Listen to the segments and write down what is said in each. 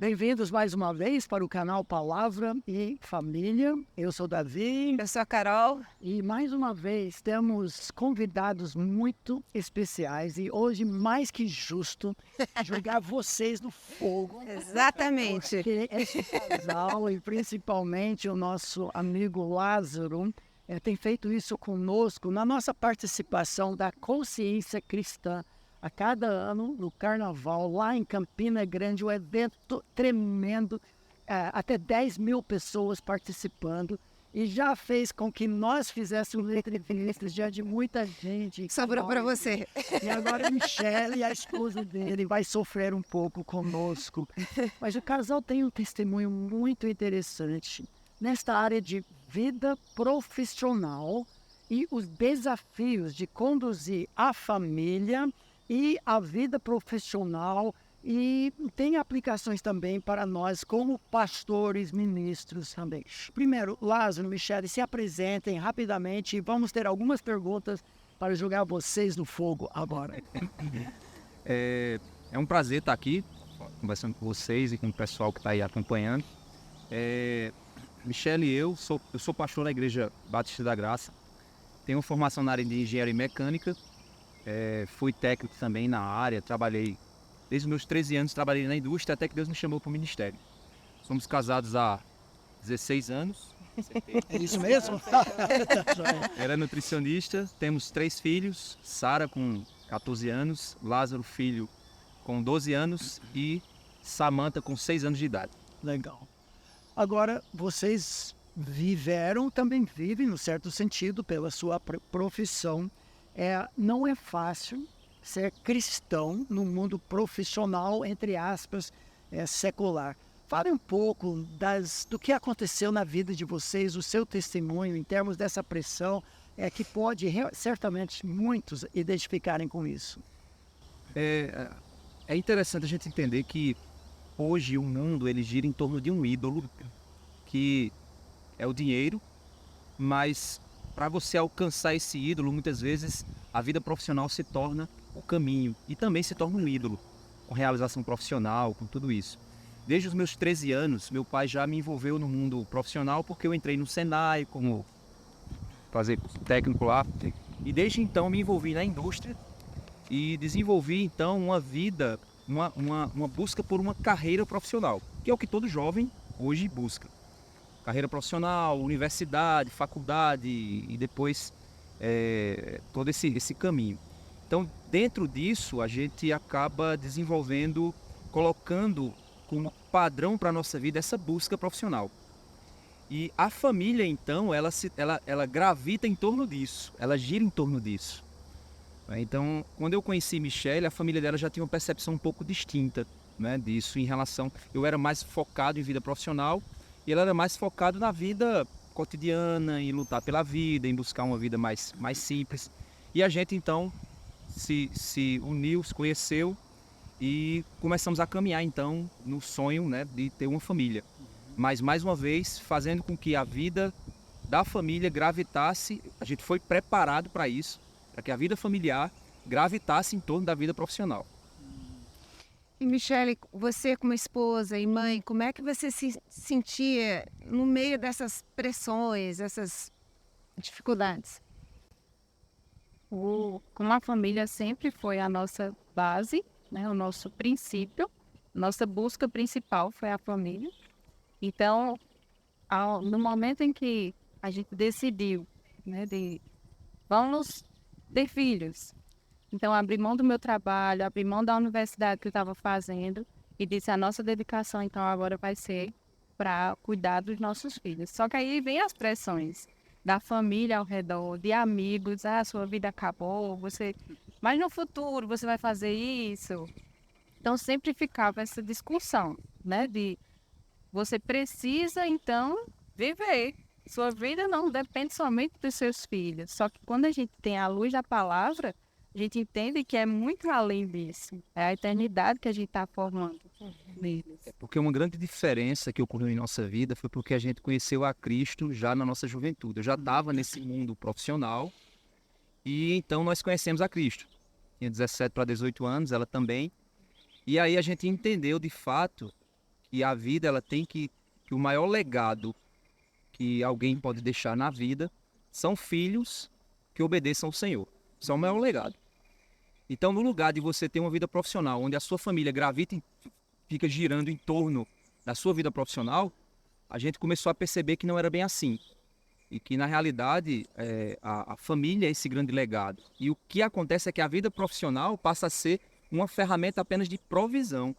Bem-vindos mais uma vez para o canal Palavra e Família. Eu sou Davi. Eu sou a Carol. E mais uma vez temos convidados muito especiais e hoje mais que justo jogar vocês no fogo. Exatamente. Porque esse casal e principalmente o nosso amigo Lázaro tem feito isso conosco na nossa participação da Consciência Cristã. A cada ano, no Carnaval, lá em Campina Grande, um evento tremendo, até 10 mil pessoas participando, e já fez com que nós fizéssemos entrevistas diante de muita gente. Sobrou para você. E agora a Michele, a esposa dele, vai sofrer um pouco conosco. Mas o casal tem um testemunho muito interessante nesta área de vida profissional e os desafios de conduzir a família e a vida profissional, e tem aplicações também para nós como pastores, ministros também. Primeiro, Lázaro, Michele, se apresentem rapidamente e vamos ter algumas perguntas para jogar vocês no fogo agora. É um prazer estar aqui conversando com vocês e com o pessoal que está aí acompanhando. Michele e eu sou pastor na Igreja Batista da Graça, tenho formação na área de engenharia mecânica. Fui técnico também na área, trabalhei desde os meus 13 anos, trabalhei na indústria até que Deus me chamou para o ministério. Somos casados há 16 anos. É isso mesmo? Era nutricionista, temos 3 filhos, Sara com 14 anos, Lázaro filho com 12 anos e Samantha com 6 anos de idade. Legal. Agora, vocês também vivem, no certo sentido, pela sua profissão. Não é fácil ser cristão no mundo profissional, entre aspas, secular. Fale um pouco do que aconteceu na vida de vocês, o seu testemunho em termos dessa pressão, que pode certamente muitos identificarem com isso. É interessante a gente entender que hoje o mundo ele gira em torno de um ídolo, que é o dinheiro, mas para você alcançar esse ídolo, muitas vezes a vida profissional se torna o caminho e também se torna um ídolo, com realização profissional, com tudo isso. Desde os meus 13 anos, meu pai já me envolveu no mundo profissional porque eu entrei no Senai como fazer técnico lá. E desde então me envolvi na indústria e desenvolvi então uma vida, uma busca por uma carreira profissional, que é o que todo jovem hoje busca. Carreira profissional, universidade, faculdade e depois todo esse caminho. Então, dentro disso, a gente acaba desenvolvendo, colocando como padrão para a nossa vida essa busca profissional. E a família, então, ela gravita em torno disso, ela gira em torno disso. Então, quando eu conheci Michele, a família dela já tinha uma percepção um pouco distinta, né, disso em relação... Eu era mais focado em vida profissional e ela era mais focada na vida cotidiana, em lutar pela vida, em buscar uma vida mais simples. E a gente, então, se uniu, se conheceu e começamos a caminhar, então, no sonho, né, de ter uma família. Mas, mais uma vez, fazendo com que a vida da família gravitasse, a gente foi preparado para isso, para que a vida familiar gravitasse em torno da vida profissional. E Michele, você como esposa e mãe, como é que você se sentia no meio dessas pressões, essas dificuldades? Como a família sempre foi a nossa base, né, o nosso princípio, nossa busca principal foi a família. Então, no momento em que a gente decidiu, né, vamos ter filhos, então abri mão do meu trabalho, abri mão da universidade que eu estava fazendo e disse a nossa dedicação então agora vai ser para cuidar dos nossos filhos. Só que aí vem as pressões da família ao redor, de amigos, sua vida acabou, mas no futuro você vai fazer isso. Então sempre ficava essa discussão, né, de você precisa então viver. Sua vida não depende somente dos seus filhos. Só que quando a gente tem a luz da palavra, a gente entende que é muito além disso. É a eternidade que a gente está formando neles. Porque uma grande diferença que ocorreu em nossa vida foi porque a gente conheceu a Cristo já na nossa juventude. Eu já estava nesse mundo profissional e então nós conhecemos a Cristo. Tinha 17 para 18 anos, ela também. E aí a gente entendeu de fato que a vida ela tem que o maior legado que alguém pode deixar na vida são filhos que obedeçam ao Senhor. Isso é o maior legado. Então, no lugar de você ter uma vida profissional, onde a sua família gravita, fica girando em torno da sua vida profissional, a gente começou a perceber que não era bem assim. E que, na realidade, a família é esse grande legado. E o que acontece é que a vida profissional passa a ser uma ferramenta apenas de provisão,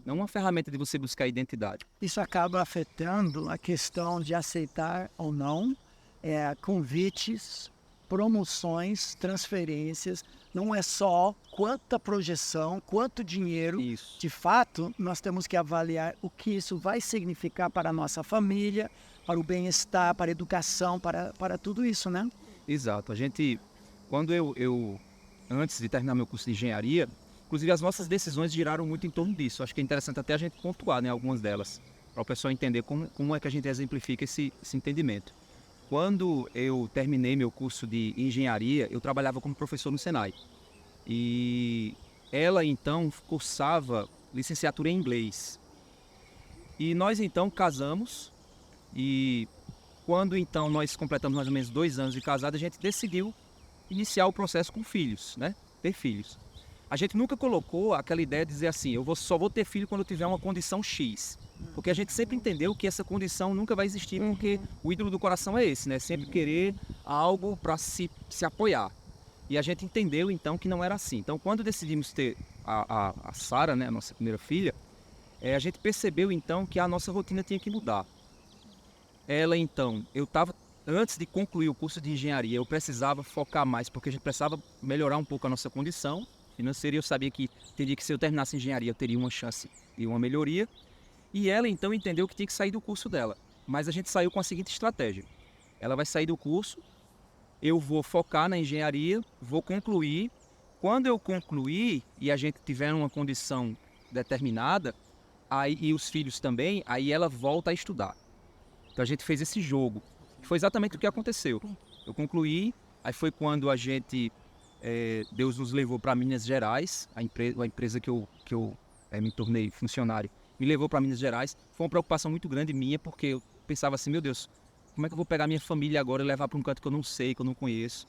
não uma ferramenta de você buscar identidade. Isso acaba afetando a questão de aceitar ou não convites, promoções, transferências. Não é só quanta projeção, quanto dinheiro. Isso. De fato, nós temos que avaliar o que isso vai significar para a nossa família, para o bem-estar, para a educação, para tudo isso, né? Exato. Quando eu antes de terminar meu curso de engenharia, inclusive as nossas decisões giraram muito em torno disso. Acho que é interessante até a gente pontuar, né, algumas delas, para o pessoal entender como é que a gente exemplifica esse entendimento. Quando eu terminei meu curso de engenharia, eu trabalhava como professor no Senai. E ela, então, cursava licenciatura em inglês. E nós, então, casamos. E quando, então, nós completamos mais ou menos 2 anos de casado, a gente decidiu iniciar o processo com filhos, né? Ter filhos. A gente nunca colocou aquela ideia de dizer assim, só vou ter filho quando eu tiver uma condição X. Porque a gente sempre entendeu que essa condição nunca vai existir, porque o ídolo do coração é esse, né? Sempre querer algo para se apoiar. E a gente entendeu, então, que não era assim. Então, quando decidimos ter a Sara, né, a nossa primeira filha, a gente percebeu, então, que a nossa rotina tinha que mudar. Ela, então, antes de concluir o curso de engenharia, eu precisava focar mais, porque a gente precisava melhorar um pouco a nossa condição financeira. Eu sabia que se eu terminasse engenharia, eu teria uma chance e uma melhoria. E ela, então, entendeu que tinha que sair do curso dela. Mas a gente saiu com a seguinte estratégia. Ela vai sair do curso, eu vou focar na engenharia, vou concluir. Quando eu concluir e a gente tiver uma condição determinada, e os filhos também, aí ela volta a estudar. Então a gente fez esse jogo. Foi exatamente o que aconteceu. Eu concluí, aí foi quando Deus nos levou para Minas Gerais, a empresa que eu me tornei funcionário, me levou para Minas Gerais. Foi uma preocupação muito grande minha, porque eu pensava assim, meu Deus, como é que eu vou pegar minha família agora e levar para um canto que eu não sei, que eu não conheço?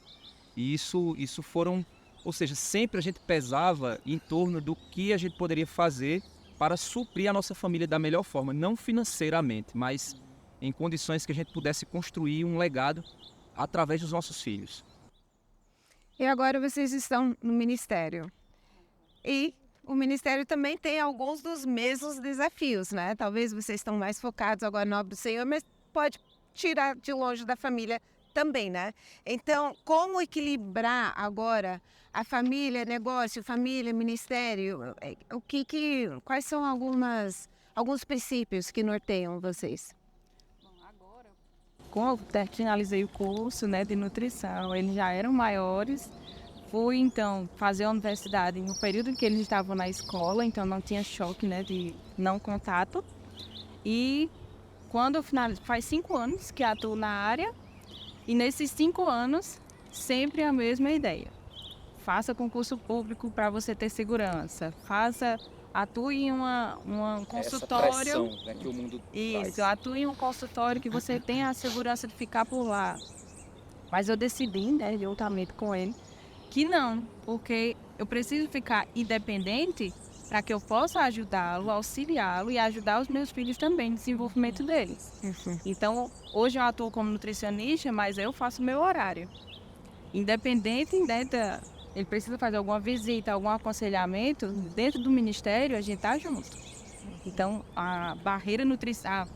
E isso foram... Ou seja, sempre a gente pesava em torno do que a gente poderia fazer para suprir a nossa família da melhor forma. Não financeiramente, mas em condições que a gente pudesse construir um legado através dos nossos filhos. E agora vocês estão no ministério. E o ministério também tem alguns dos mesmos desafios, né? Talvez vocês estão mais focados agora na obra do Senhor, mas pode tirar de longe da família também, né? Então, como equilibrar agora a família, negócio, família, ministério? Quais são alguns princípios que norteiam vocês? Quando finalizei o curso, né, de nutrição, eles já eram maiores. Fui, então, fazer a universidade no período em que eles estavam na escola, então não tinha choque, né, de não contato. E quando eu faz 5 anos que atuo na área, e nesses 5 anos, sempre a mesma ideia. Faça concurso público para você ter segurança. Atue em um consultório. Essa pressão, né, que o mundo Isso, faz. atue em um consultório que você tenha a segurança de ficar por lá. Mas eu decidi, né, juntamente com ele, que não, porque eu preciso ficar independente para que eu possa ajudá-lo, auxiliá-lo e ajudar os meus filhos também no desenvolvimento deles. Então, hoje eu atuo como nutricionista, mas eu faço o meu horário. Independente, né, ele precisa fazer alguma visita, algum aconselhamento, dentro do ministério a gente está junto. Então, a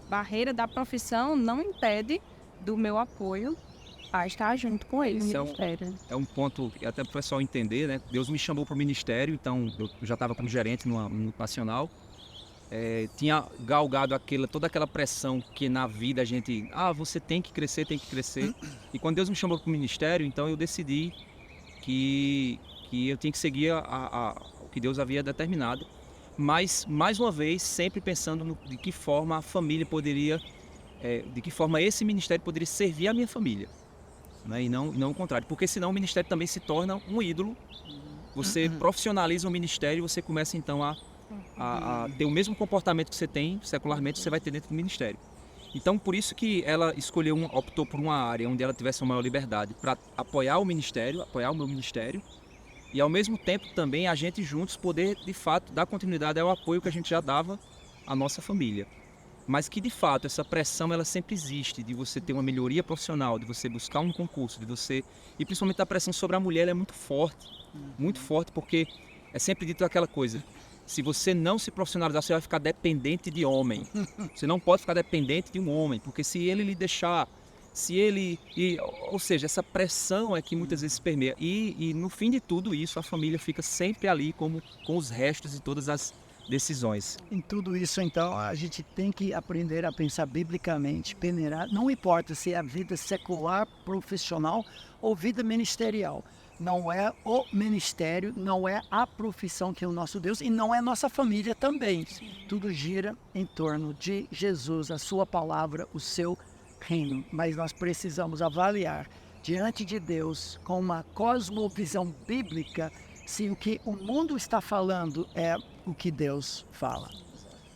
barreira da profissão não impede do meu apoio a estar junto com ele no ministério. É um ponto, até para o pessoal entender, né? Deus me chamou para o ministério, então eu já estava como gerente no multinacional. Tinha galgado toda aquela pressão que na vida a gente... você tem que crescer, tem que crescer. E quando Deus me chamou para o ministério, então eu decidi que eu tinha que seguir o que Deus havia determinado. Mas, mais uma vez, sempre pensando de que forma a família poderia... de que forma esse ministério poderia servir a minha família. Né? E não o contrário. Porque senão o ministério também se torna um ídolo. Você profissionaliza o ministério e você começa então a a ter o mesmo comportamento que você tem secularmente, você vai ter dentro do ministério. Então, por isso que ela optou por uma área onde ela tivesse uma maior liberdade, para apoiar o ministério, apoiar o meu ministério, e ao mesmo tempo também a gente juntos poder, de fato, dar continuidade ao apoio que a gente já dava à nossa família. Mas que, de fato, essa pressão ela sempre existe, de você ter uma melhoria profissional, de você buscar um concurso, de você... E principalmente a pressão sobre a mulher ela é muito forte, porque é sempre dito aquela coisa: se você não se profissionalizar, você vai ficar dependente de homem. Você não pode ficar dependente de um homem, porque se ele lhe deixar, ou seja, essa pressão é que muitas vezes permeia. E no fim de tudo isso, a família fica sempre ali com os restos de todas as decisões. Em tudo isso, então, a gente tem que aprender a pensar biblicamente, peneirar. Não importa se é a vida secular, profissional ou vida ministerial. Não é o ministério, não é a profissão que é o nosso Deus e não é nossa família também. Tudo gira em torno de Jesus, a sua palavra, o seu reino. Mas nós precisamos avaliar diante de Deus com uma cosmovisão bíblica se o que o mundo está falando é o que Deus fala.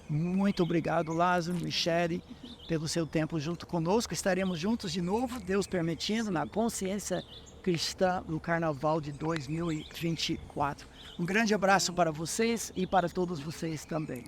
Muito obrigado, Lázaro, Michele, pelo seu tempo junto conosco. Estaremos juntos de novo, Deus permitindo, na Consciência Cristã no Carnaval de 2024. Um grande abraço para vocês e para todos vocês também.